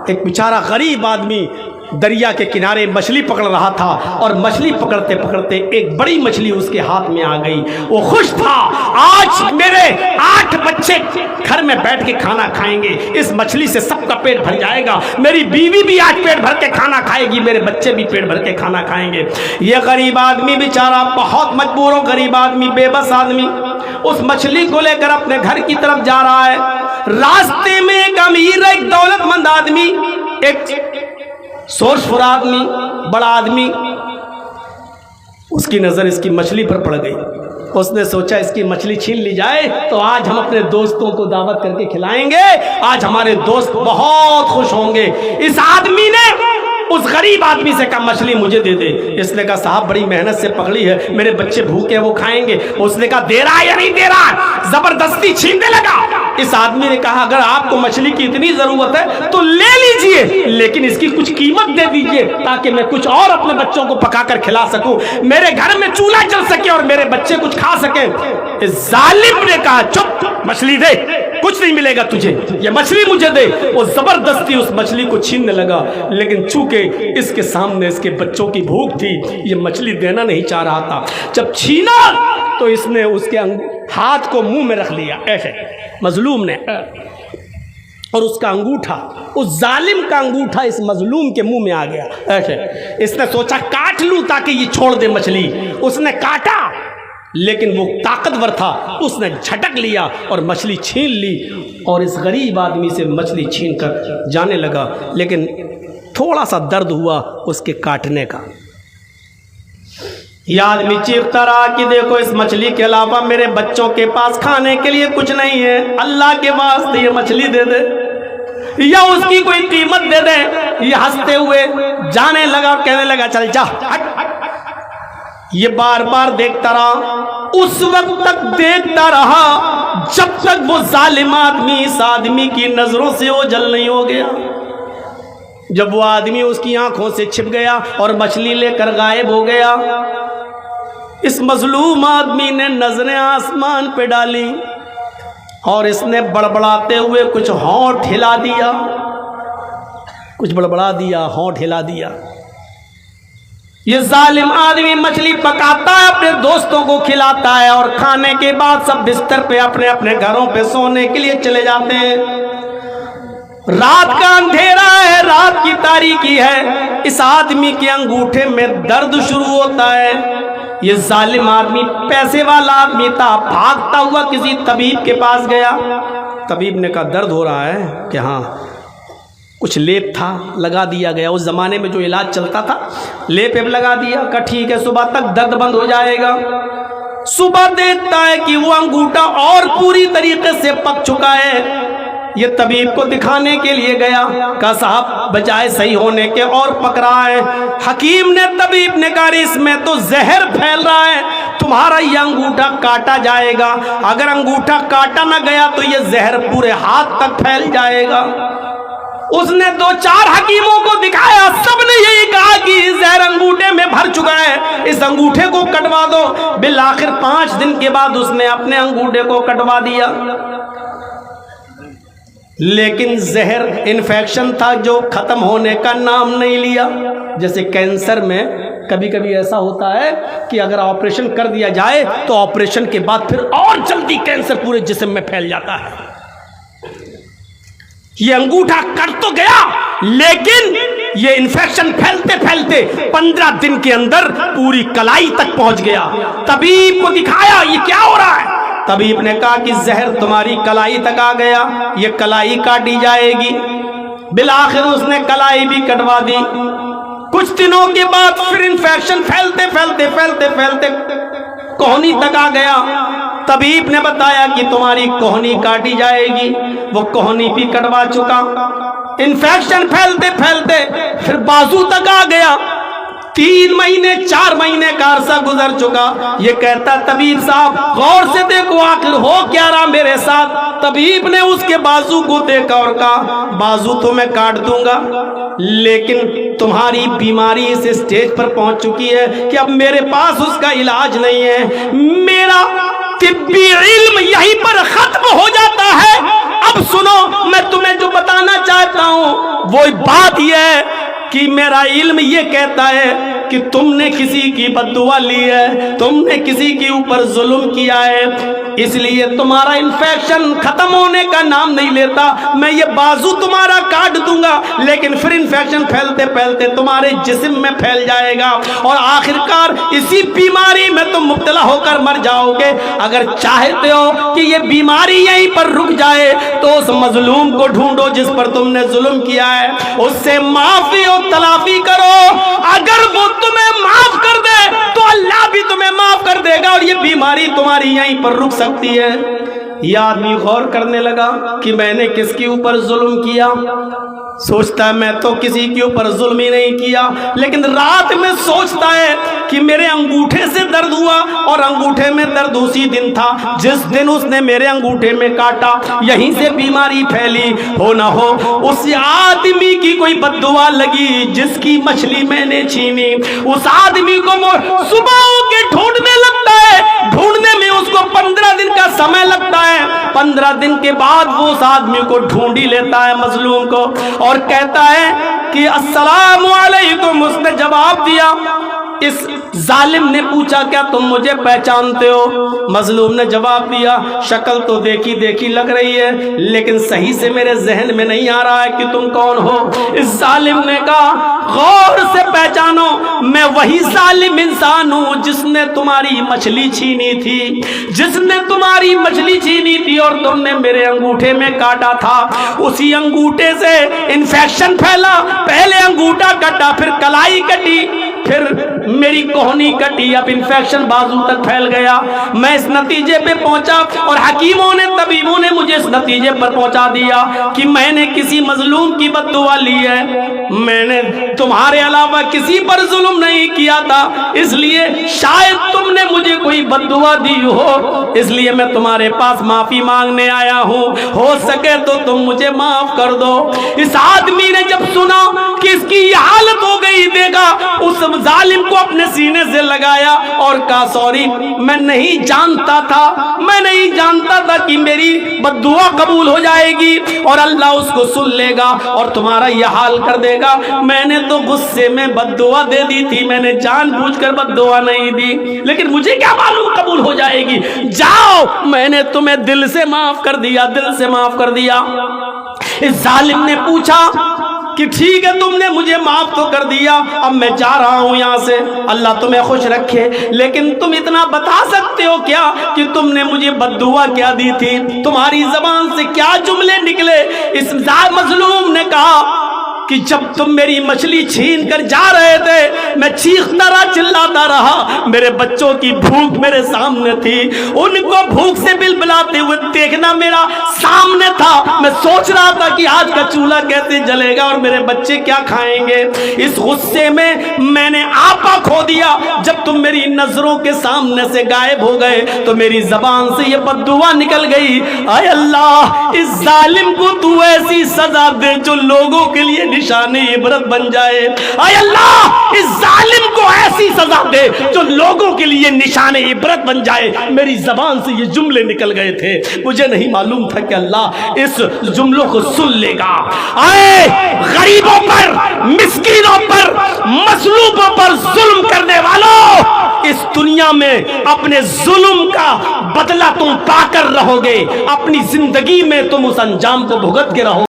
ایک بیچارہ غریب آدمی دریا کے کنارے مچھلی پکڑ رہا تھا اور مچھلی پکڑتے پکڑتے ایک بڑی مچھلی اس کے ہاتھ میں آ گئی. وہ خوش تھا, آج میرے 8 بچے گھر میں بیٹھ کے کھانا کھائیں گے, اس مچھلی سے سب کا پیٹ بھر جائے گا, میری بیوی بھی آج پیٹ بھر کے کھانا کھائے گی, میرے بچے بھی پیٹ بھر کے کھانا کھائیں گے. یہ غریب آدمی بیچارہ بہت مجبور ہو, غریب آدمی, بے بس آدمی اس مچھلی کو لے کر اپنے گھر کی طرف جا رہا ہے. راستے میں ایک امیر, ایک دولت مند آدمی, ایک سورسفر آدمی, بڑا آدمی, اس کی نظر اس کی مچھلی پر پڑ گئی. اس نے سوچا اس کی مچھلی چھین لی جائے تو آج ہم اپنے دوستوں کو دعوت کر کے کھلائیں گے, آج ہمارے دوست بہت خوش ہوں گے. اس آدمی نے اس غریب آدمی سے کہا مچھلی مجھے دے دے. اس نے کہا صاحب بڑی محنت سے پکڑی ہے, میرے بچے بھوکے وہ کھائیں گے. اس نے کہا دے رہا یا نہیں دے رہا, زبردستی چھیننے لگا. اس آدمی نے کہا اگر آپ کو مچھلی کی اتنی ضرورت ہے تو لے لیجئے, لیکن اس کی کچھ قیمت دے دیجئے تاکہ میں کچھ اور اپنے بچوں کو پکا کر کھلا سکوں, میرے گھر میں چولہا چل سکے اور میرے بچے کچھ کھا سکیں. اس ظالم نے کہا چپ, مچھلی دے, کچھ نہیں ملے گا تجھے, یہ مچھلی مجھے دے. وہ زبردستی اس مچھلی کو چھیننے لگا, لیکن چونکہ اس کے سامنے اس کے بچوں کی بھوک تھی, یہ مچھلی دینا نہیں چاہ رہا تھا. جب چھینا تو اس نے اس کے ہاتھ کو منہ میں رکھ لیا ایسے, مظلوم نے, اور اس کا انگوٹھا, اس ظالم کا انگوٹھا اس مظلوم کے منہ میں آ گیا ایسے. اس نے سوچا کاٹ لوں تاکہ یہ چھوڑ دے مچھلی. اس نے کاٹا, لیکن وہ طاقتور تھا, اس نے جھٹک لیا اور مچھلی چھین لی اور اس غریب آدمی سے مچھلی چھین کر جانے لگا. لیکن تھوڑا سا درد ہوا اس کے کاٹنے کا. یہ آدمی چیختا رہا کہ دیکھو اس مچھلی کے علاوہ میرے بچوں کے پاس کھانے کے لیے کچھ نہیں ہے, اللہ کے واسطے یہ مچھلی دے دے یا اس کی کوئی قیمت دے دے. یہ ہنستے ہوئے جانے لگا اور کہنے لگا چل جا. یہ بار بار دیکھتا رہا, اس وقت تک دیکھتا رہا جب تک وہ ظالم آدمی اس آدمی کی نظروں سے اوجھل نہیں ہو گیا. جب وہ آدمی اس کی آنکھوں سے چھپ گیا اور مچھلی لے کر غائب ہو گیا, اس مظلوم آدمی نے نظریں آسمان پہ ڈالی اور اس نے بڑبڑاتے ہوئے کچھ ہونٹ ہلا دیا, کچھ بڑبڑا دیا, ہونٹ ہلا دیا. یہ ظالم آدمی مچھلی پکاتا ہے, اپنے دوستوں کو کھلاتا ہے اور کھانے کے بعد سب بستر پہ اپنے اپنے گھروں پہ سونے کے لیے چلے جاتے ہیں. رات کا اندھیرا ہے, رات کی تاریکی ہے. اس آدمی کے انگوٹھے میں درد شروع ہوتا ہے. یہ ظالم آدمی پیسے والا آدمی تھا, بھاگتا ہوا کسی طبیب کے پاس گیا. طبیب نے کہا درد ہو رہا ہے کہ ہاں, کچھ لیپ تھا لگا دیا گیا. اس زمانے میں جو علاج چلتا تھا لیپ لگا دیا, کہا ٹھیک ہے صبح تک درد بند ہو جائے گا. صبح دیکھتا ہے کہ وہ انگوٹھا اور پوری طریقے سے پک چکا ہے. یہ طبیب کو دکھانے کے لیے گیا, کہا صاحب بجائے صحیح ہونے کے اور پک رہا ہے. حکیم نے, طبیب نے کہا اس میں تو زہر پھیل رہا ہے, تمہارا یہ انگوٹھا کاٹا جائے گا. اگر انگوٹھا کاٹا نہ گیا تو یہ زہر پورے ہاتھ تک پھیل جائے گا. اس نے 2-4 حکیموں کو دکھایا, سب نے یہی کہا کہ زہر انگوٹھے میں بھر چکا ہے, اس انگوٹھے کو کٹوا دو. بالآخر 5 دن کے بعد اس نے اپنے انگوٹھے کو کٹوا دیا. لیکن زہر انفیکشن تھا جو ختم ہونے کا نام نہیں لیا. جیسے کینسر میں کبھی کبھی ایسا ہوتا ہے کہ اگر آپریشن کر دیا جائے تو آپریشن کے بعد پھر اور جلدی کینسر پورے جسم میں پھیل جاتا ہے. یہ انگوٹھا کٹ تو گیا لیکن یہ انفیکشن پھیلتے پھیلتے 15 دن کے اندر پوری کلائی تک پہنچ گیا. طبیب کو دکھایا یہ کیا ہو رہا ہے. طبیب نے کہا کہ زہر تمہاری کلائی تک آ گیا, یہ کلائی کاٹی جائے گی. بالآخر اس نے کلائی بھی کٹوا دی. کچھ دنوں کے بعد پھر انفیکشن پھیلتے پھیلتے پھیلتے پھیلتے کوہنی تک آ گیا. طبیب نے بتایا کہ تمہاری کوہنی کاٹی جائے گی. وہ کوہنی بھی کٹوا چکا. انفیکشن پھیلتے پھیلتے پھر بازو تک آ گیا. 3 مہینے 4 مہینے کا عرصہ گزر چکا. یہ کہتا طبیب صاحب غور سے دیکھو آخر ہو کیا رہا میرے ساتھ. طبیب نے اس کے بازو کو دیکھا اور کہا بازو تو میں کاٹ دوں گا, لیکن تمہاری بیماری اس اسٹیج پر پہنچ چکی ہے کہ اب میرے پاس اس کا علاج نہیں ہے. میرا طبی علم یہیں پر ختم ہو جاتا ہے. اب اب سنو میں تمہیں جو بتانا چاہتا ہوں وہ بات یہ ہے کہ میرا علم یہ کہتا ہے کہ تم نے کسی کی بد دعا لی ہے، تم نے کسی کے اوپر ظلم کیا ہے، اس لیے تمہارا انفیکشن ختم ہونے کا نام نہیں لیتا۔ میں یہ بازو تمہارا کاٹ دوں گا لیکن پھر انفیکشن پھیلتے پھیلتے تمہارے جسم میں پھیل جائے گا اور آخرکار اسی بیماری میں تم مبتلا ہو کر مر جاؤ گے۔ اگر چاہتے ہو کہ یہ بیماری یہیں پر رک جائے تو اس مظلوم کو ڈھونڈو جس پر تم نے ظلم کیا ہے، اس سے معافی اور تلافی کرو۔ اگر وہ تمہیں معاف کر دے تو اللہ بھی تمہیں معاف کر دے گا اور یہ بیماری تمہاری یہیں پر رک سکتی ہے۔ یہ آدمی غور کرنے لگا کہ میں نے کس کے اوپر ظلم کیا، سوچتا ہے میں تو کسی کے اوپر ظلم ہی نہیں کیا، لیکن رات میں سوچتا ہے کہ میرے انگوٹھے سے درد ہوا اور انگوٹھے میں درد اسی دن تھا جس دن اس نے میرے انگوٹھے میں کاٹا، یہیں سے بیماری پھیلی۔ ہو نہ ہو اس آدمی کی کوئی بد دعا لگی جس کی مچھلی میں نے چھینی، اس آدمی کو صبح ہو کے ڈھونڈنے لگتا ہے، ڈھونڈنے میں اس کو 15 دن کا سمے لگتا ہے۔ 15 دن کے بعد وہ اس آدمی کو ڈھونڈ ہی لیتا ہے، مظلوم کو، اور کہتا ہے کہ السلام علیکم۔ اس نے جواب دیا۔ اس ظالم نے پوچھا کیا تم مجھے پہچانتے ہو؟ مظلوم نے جواب دیا شکل تو دیکھی دیکھی لگ رہی ہے لیکن صحیح سے میرے ذہن میں نہیں آ رہا ہے کہ تم کون ہو۔ اس ظالم نے کہا غور سے پہچانو، میں وہی ظالم انسان ہوں جس نے تمہاری مچھلی چھینی تھی، جس نے تمہاری مچھلی چھینی تھی اور تم نے میرے انگوٹھے میں کاٹا تھا۔ اسی انگوٹھے سے انفیکشن پھیلا، پہلے انگوٹھا کٹا، پھر کلائی کٹی، پھر میری کوہنی کٹی، اب انفیکشن بازو تک پھیل گیا۔ میں اس نتیجے پہ پہنچا اور حکیموں نے طبیبوں نے مجھے اس نتیجے پر پہنچا دیا کہ میں نے کسی مظلوم کی بد دعا لی ہے، میں نے تمہارے علاوہ کسی پر ظلم نہیں کیا تھا، اس لیے شاید تم نے مجھے کوئی بد دعا دی ہو، اس لیے میں تمہارے پاس معافی مانگنے آیا ہوں، ہو سکے تو تم مجھے معاف کر دو۔ اس آدمی نے جب سنا کہ اس کی یہ حالت ہو گئی، دیکھا اس ظالم کو اپنے سینے سے لگایا اور کہا سوری، میں نہیں جانتا تھا، میں نہیں جانتا تھا کہ میری بد دعا قبول ہو جائے گی اور اللہ اس کو سن لے گا اور تمہارا یہ حال کر دے گا، میں نے تو غصے میں بد دعا دے دی تھی، میں نے جان بوجھ کر بد دعا نہیں دی، لیکن مجھے کیا معلوم قبول ہو جائے گی، جاؤ میں نے تمہیں دل سے معاف کر دیا، دل سے معاف کر دیا۔ اس ظالم نے پوچھا کہ ٹھیک ہے تم نے مجھے معاف تو کر دیا، اب میں جا رہا ہوں یہاں سے، اللہ تمہیں خوش رکھے، لیکن تم اتنا بتا سکتے ہو کیا کہ تم نے مجھے بد دعا کیا دی تھی، تمہاری زبان سے کیا جملے نکلے؟ اس مظلوم نے کہا کہ جب تم میری مچھلی چھین کر جا رہے تھے میں چیختا رہا، چلاتا رہا، میرے بچوں کی بھوک میرے سامنے تھی، ان کو بھوک سے بلبلاتے ہوئے دیکھنا میرا سامنے تھا، میں سوچ رہا تھا کہ آج کا چولہا کیسے جلے گا اور میرے بچے کیا کھائیں گے۔ اس غصے میں میں نے آپا کھو دیا، جب تم میری نظروں کے سامنے سے غائب ہو گئے تو میری زبان سے یہ بد دعا نکل گئی، اے اللہ اس ظالم کو تو ایسی سزا دے جو لوگوں کے لیے نشان عبرت بن جائے، اے اللہ اس ظالم کو ایسی سزا دے جو لوگوں کے لیے نشان عبرت بن جائے۔ میری زبان سے یہ جملے نکل گئے تھے، مجھے نہیں معلوم تھا کہ اللہ اس جملوں کو سن لے گا۔ اے غریبوں پر، مسکینوں پر، مظلوموں پر ظلم کرنے والوں، اس دنیا میں اپنے ظلم کا بدلہ تم پا کر رہو گے، اپنی زندگی میں تم اس انجام کو بھگت کے رہو